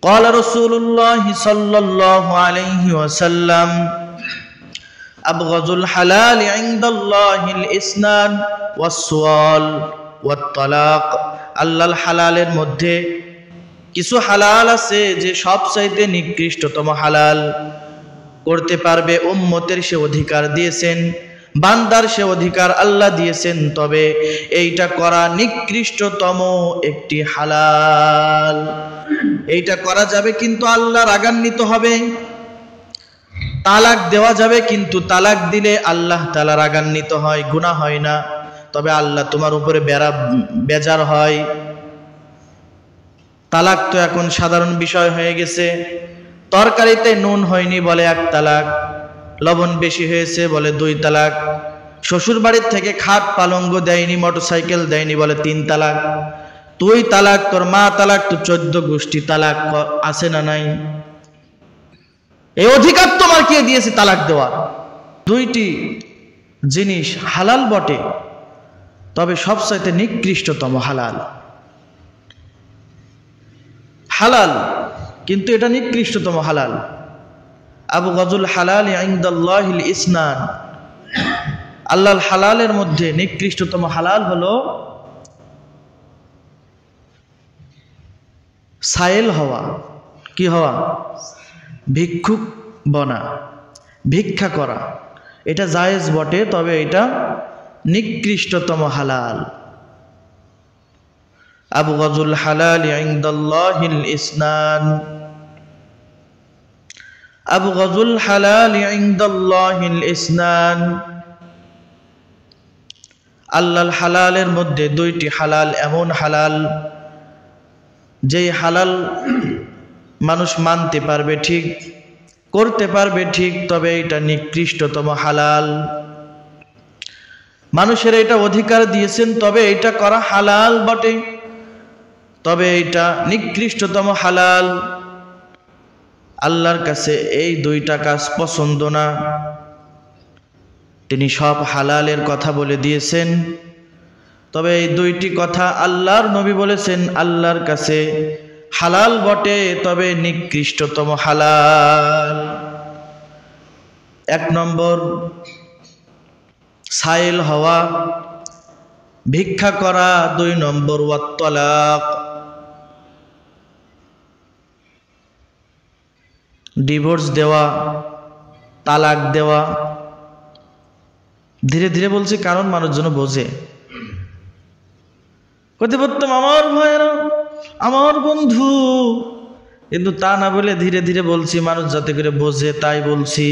قال رسول الله صلى الله عليه وسلم أبغض الحلال عند الله الإسنان والسؤال والطلاق আল্লাহর হালালের মধ্যে কিছু হালাল আছে যে সবচাইতে নিকৃষ্টতম হালাল। করতে পারবে উম্মতের সে অধিকার দিয়েছেন, বান্দার সে অধিকার আল্লাহ দিয়েছেন, তবে এইটা করা নিকৃষ্টতম একটি হালাল। এইটা করা যাবে কিন্তু আল্লাহ রাগান্বিত হবে। তালাক দেওয়া যাবে কিন্তু তালাক দিলে আল্লাহ তাআলা রাগান্বিত হয়, গুনাহ হয় না, তবে আল্লাহ তোমার উপরে বেজার হয়। তালাক তো এখন সাধারণ বিষয় হয়ে গেছে। তরকারিতে নুন হয়নি বলে 1 তালাক, লবণ বেশি হয়েছে বলে 2 তালাক, শ্বশুর বাড়ির থেকে খাট পালঙ্গ দেয়নি, মোটরসাইকেল দেয়নি বলে 3 তালাক, তুই তালাক, তোর মা তালাক, তো 14 গোষ্ঠী তালাক আছে না নাই? এই অধিকার তোমার কে দিয়েছে তালাক দেওয়ার? 2টি জিনিস হালাল বটে, তবে সবচাইতে নিকৃষ্টতম হালাল। হালাল কিন্তু এটা নিকৃষ্টতম হালাল। আবগাযুল হালাল ইনদাল্লাহিল ইসনান, আল্লাহর হালালের মধ্যে নিকৃষ্টতম হালাল হলো সায়েল হওয়া। কি হওয়া? ভিক্ষুক বনা, ভিক্ষা করা। এটা জায়েজ বটে, তবে এটা নিকৃষ্টতম হালাল। আবগাযুল হালাল ইনদাল্লাহিল ইসনান, আবগাযুল হালাল ইনদাল্লাহিল ইসনান। আল্লাহর হালালের মধ্যে 2টি হালাল এমন হালাল যেই হালাল মানুষ মানতে পারবে ঠিক, করতে পারবে ঠিক, তবে এটা নিকৃষ্টতম হালাল। মানুষের এটা অধিকার দিয়েছেন, তবে এটা করা হালাল বটে, তবে এটা নিকৃষ্টতম হালাল। আল্লাহর কাছে এই 2টা কাজ পছন্দ না। তিনি সব হালালের কথা বলে দিয়েছেন, তবে এই 2টি কথা আল্লাহর নবী বলেছেন আল্লাহর কাছে হালাল বটে, তবে নিকৃষ্টতম হালাল। 1 নম্বর সাইল হওয়া, ভিক্ষা করা। 2 নম্বর ওয়াত তালাক, ডিভোর্স দেওয়া, তালাক দেওয়া। ধীরে ধীরে বলছি কারণ মানুষ যেন বোঝে। করতে পারতাম আমার ভাইয়েরা, আমার বন্ধু, কিন্তু তা না বলে ধীরে ধীরে বলছি, মানুষ যাতে করে বোঝে তাই বলছি,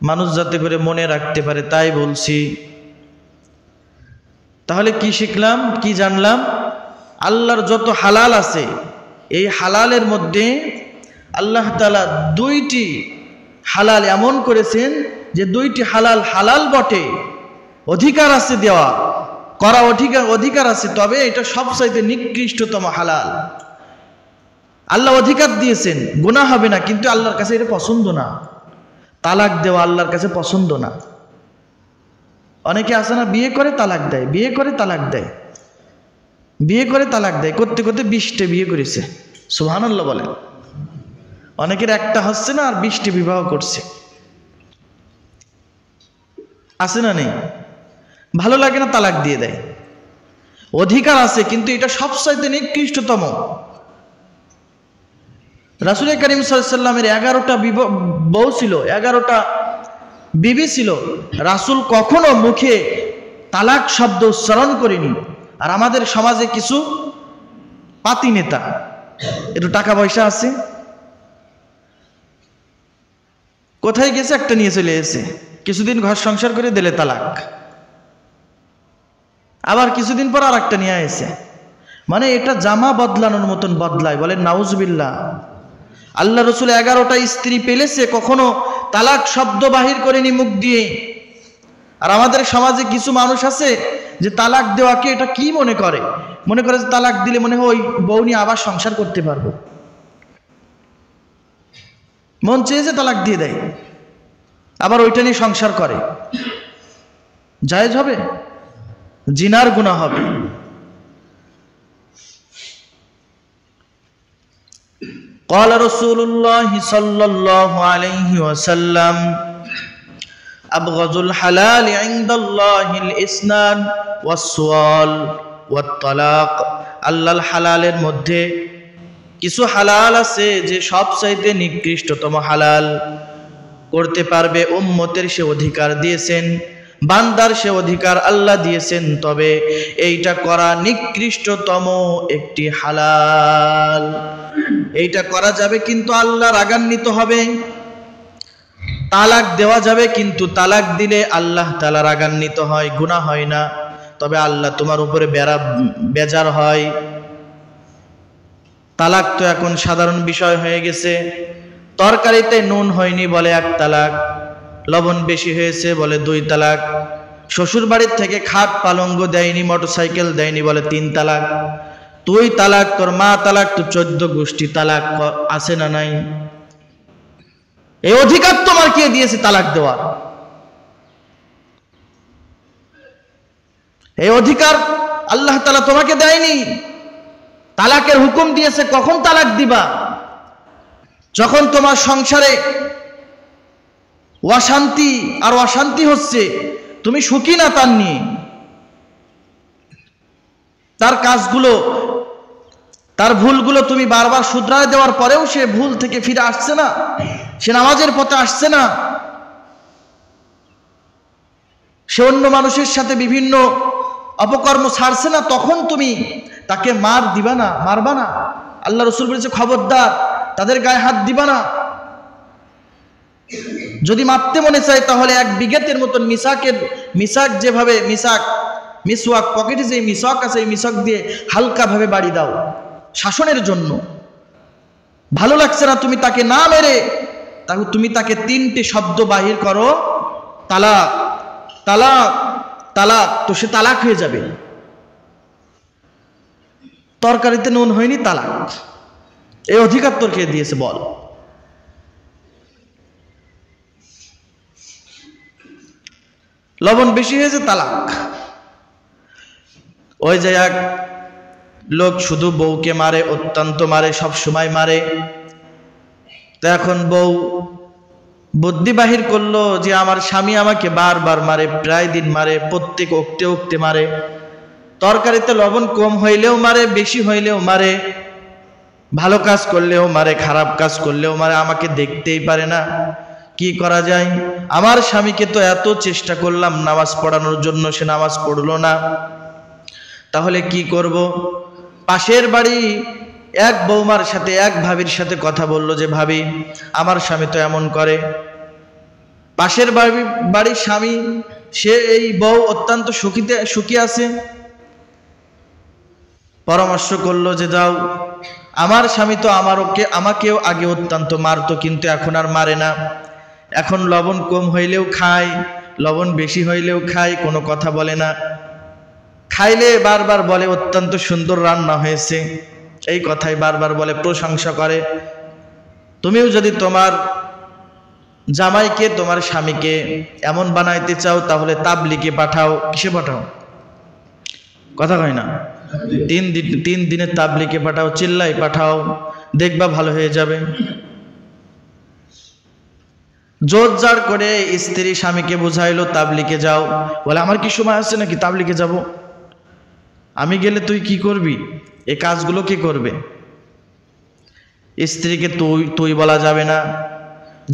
মানুষ যাতে করে মনে রাখতে পারে তাই বলছি। তাহলে কি শিখলাম, কি জানলাম? আল্লাহর যত হালাল আছে, এই হালালের মধ্যে আল্লাহ তাআলা 2টি হালাল এমন করেছেন যে 2টি হালাল হালাল বটে, অধিকার আছে দেওয়া, করা অধিকার আছে, তবে এটা সবচাইতে নিকৃষ্টতম হালাল। আল্লাহ অধিকার দিয়েছেন, গুনাহ হবে না, কিন্তু আল্লাহর কাছে এটা পছন্দ না। তালাক দেওয়া আল্লাহর কাছে পছন্দ না। অনেকে আছে না, বিয়ে করে তালাক দেয়, বিয়ে করে তালাক দেয়, বিয়ে করে তালাক দেয়, করতে করতে 20টে বিয়ে করেছে। সুবহানাল্লাহ বলে। অনেকের একটা হচ্ছে না, আর 20টে বিবাহ করছে। আছে না নেই? ভালো লাগে না, তালাক দিয়ে দেয়। অধিকার আছে, কিন্তু এটা সবচাইতে নিকৃষ্টতম। রাসূল করিম সাল্লাল্লাহু আলাইহি ওয়াসাল্লামের 11টা বউ ছিল, 11টা বিবি ছিল। রাসূল কখনো মুখে তালাক শব্দ উচ্চারণ করেনি। আর আমাদের সমাজে কিছু পাতি নেতা, একটু টাকা পয়সা আছে, কোথায় গেছে, একটা নিয়ে চলে এসেছে, কিছুদিন ঘর সংসার করে দিলে তালাক, আবার কিছুদিন পর আর একটা নিয়ে এসে, মানে এটা জামা বদলানোর মতন বদলায়। বলেন নাউজুবিল্লাহ। আল্লাহ রসুল 11টা স্ত্রী পেলেছে, কখনো তালাক শব্দ বাহির করেনি মুখ দিয়ে। আর আমাদের সমাজে কিছু মানুষ আছে যে তালাক দেওয়াকে এটা কি মনে করে, মনে করে যে তালাক দিলে মনে হয় ওই বউ নিয়ে আবার সংসার করতে পারবো, মন চেয়েছে তালাক দিয়ে দেয়, আবার ওইটা নিয়ে সংসার করে। জায়েজ হবে? জিনার গুনাহ হবে। قال رسول الله صلى الله عليه وسلم أبغض الحلال عند الله الإسنان والسؤال والطلاق আল্লাহর হালালের মধ্যে কিছু হালাল আছে যে সবচাইতে নিকৃষ্টতম হালাল। করতে পারবে উম্মতের সে অধিকার দিয়েছেন, বান্দার সে অধিকার আল্লাহ দিয়েছেন, তবে এইটা করা নিকৃষ্টতম একটি হালাল। এইটা করা যাবে কিন্তু আল্লাহ রাগান্বিত হবে। তালাক দেওয়া যাবে কিন্তু তালাক দিলে আল্লাহ তাআলা রাগান্বিত হয়, গুনাহ হয় না, তবে আল্লাহ তোমার উপরে বেজার হয়। তালাক তো এখন সাধারণ বিষয় হয়ে গেছে। তরকারিতে নুন হয়নি বলে 1 তালাক, লবণ বেশি হয়েছে বলে 2 তালাক, শ্বশুর বাড়ির থেকে খাট পালঙ্গ দেয়নি, মোটরসাইকেল দেয়নি বলে 3 তালাক, 2 তালাক, তোর মা তালাক, তো 14 গোষ্ঠী তালাক আছে না নাই? এই অধিকার তোমার কে দিয়েছে তালাক দেওয়ার? এই অধিকার আল্লাহ তাআলা তোমাকে দেয়নি। তালাকের হুকুম দিয়েছে। কখন তালাক দিবা? যখন তোমার সংসারে অশান্তি আর অশান্তি হচ্ছে, তুমি সুখী না তার নিয়ে। তার কাজগুলো, তার ভুলগুলো তুমি বারবার শুধরায় দেওয়ার পরেও সে ভুল থেকে ফিরে আসছে না, সে নামাজের পথে আসছে না, সে অন্য মানুষের সাথে বিভিন্ন অপকর্ম ছাড়ছে না, তখন তুমি তাকে মার দিবা না, মারবা না। আল্লাহ রাসূল বলেছে খবরদার তাদের গায়ে হাত দিবা না। যদি মারতে মনে চায় তাহলে 1 বিঘাতের মতন মিসাক যেভাবে মিসওয়াক পকেটে যে মিসওয়াক আছে, এই মিসওয়াক দিয়ে হালকা ভাবে বাড়ি দাও শাসনের জন্য। ভালো লাগছে না তুমি তাকে না মেরে, তাহলে তুমি তাকে 3টে শব্দ বাহির করো, তালাক তালাক তালাক, তো সে তালাক হয়ে যাবে। তরকারিতে নুন হয়নি, তালাক। এই অধিকার তোর কে দিয়েছে বল? লবণ বেশি হয়েছে, তালাক। ওই যে এক লোক শুধু বউকে মারে, অত্যন্ত মারে, সব সময় মারে। তো এখন বউ বুদ্ধি বাহির করলো যে আমার স্বামী আমাকে বারবার মারে, প্রায় দিন মারে, প্রত্যেক ওক্তে ওক্তে মারে। তরকারিতে লবণ কম হইলেও মারে, বেশি হইলেও মারে, ভালো কাজ করলেও মারে, খারাপ কাজ করলেও মারে, আমাকে দেখতেই পারে না। কি করা যায়? আমার স্বামীকে তো এত চেষ্টা করলাম নামাজ পড়ানোর জন্য, সে নামাজ পড়লো না, তাহলে কি করব? পাশের বাড়ি এক বৌমার সাথে, এক ভাবির সাথে কথা বললো যে ভাবি আমার স্বামী তো এমন করে। পাশের বাড়ির স্বামী, সে এই বউ অত্যন্ত সুখী আছে, পরামর্শ করলো যে যাও, আমার স্বামী তো আমাকেও আগে অত্যন্ত মারতো, কিন্তু এখন আর মারে না। এখন লবণ কম হইলেও খায়, লবণ বেশি হইলেও খায়, কোনো কথা বলে না। খাইলে বারবার বলে অত্যন্ত সুন্দর রান্না হয়েছে, এই কথাই বারবার বলে, প্রশংসা করে। তুমিও যদি তোমার জামাইকে, তোমার স্বামীকে এমন বানাইতে চাও, তাহলে তাবলিগে পাঠাও। কিসে পাঠাও? কথা কয় না। 3 দিনের তাবলিগে পাঠাও, চিল্লাই পাঠাও, দেখবা ভালো হয়ে যাবে। জোর জার করে স্ত্রী স্বামীকে বুঝাইলো তাবলিগে যাও, বলে আমার কি সময় আছে নাকি তাবলিগে যাব? আমি গেলে তুই কি করবি? এই কাজগুলো কে করবে? স্ত্রীকে তুই বলা যাবে না।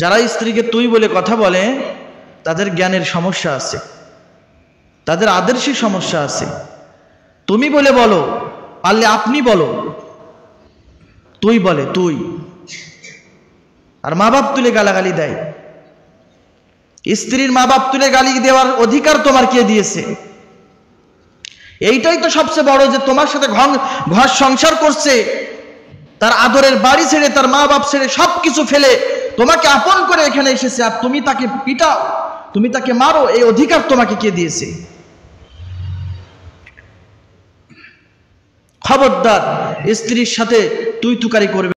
যারা স্ত্রীকে তুই বলে কথা বলে তাদের জ্ঞানের সমস্যা আছে, তাদের আদর্শিক সমস্যা আছে। তুমি বলে বলো, পারলে আপনি বলো। তুই বলে তুই, আর মা বাপ তুলে গালাগালি দেয়। স্ত্রীর মা বাপ তুলে গালি দেওয়ার অধিকার তোমার কে দিয়েছে? এইটাই তো সবচেয়ে বড়, যে তোমার সাথে ঘর সংসার করছে, তার আদরের বাড়ি ছেড়ে, তার মা বাপ ছেড়ে সবকিছু ফেলে তোমাকে আপন করে এখানে এসেছে, আর তুমি তাকে পিটাও, তুমি তাকে মারো। এই অধিকার তোমাকে কে দিয়েছে? খবরদার স্ত্রীর সাথে তুই তুকারি করবে।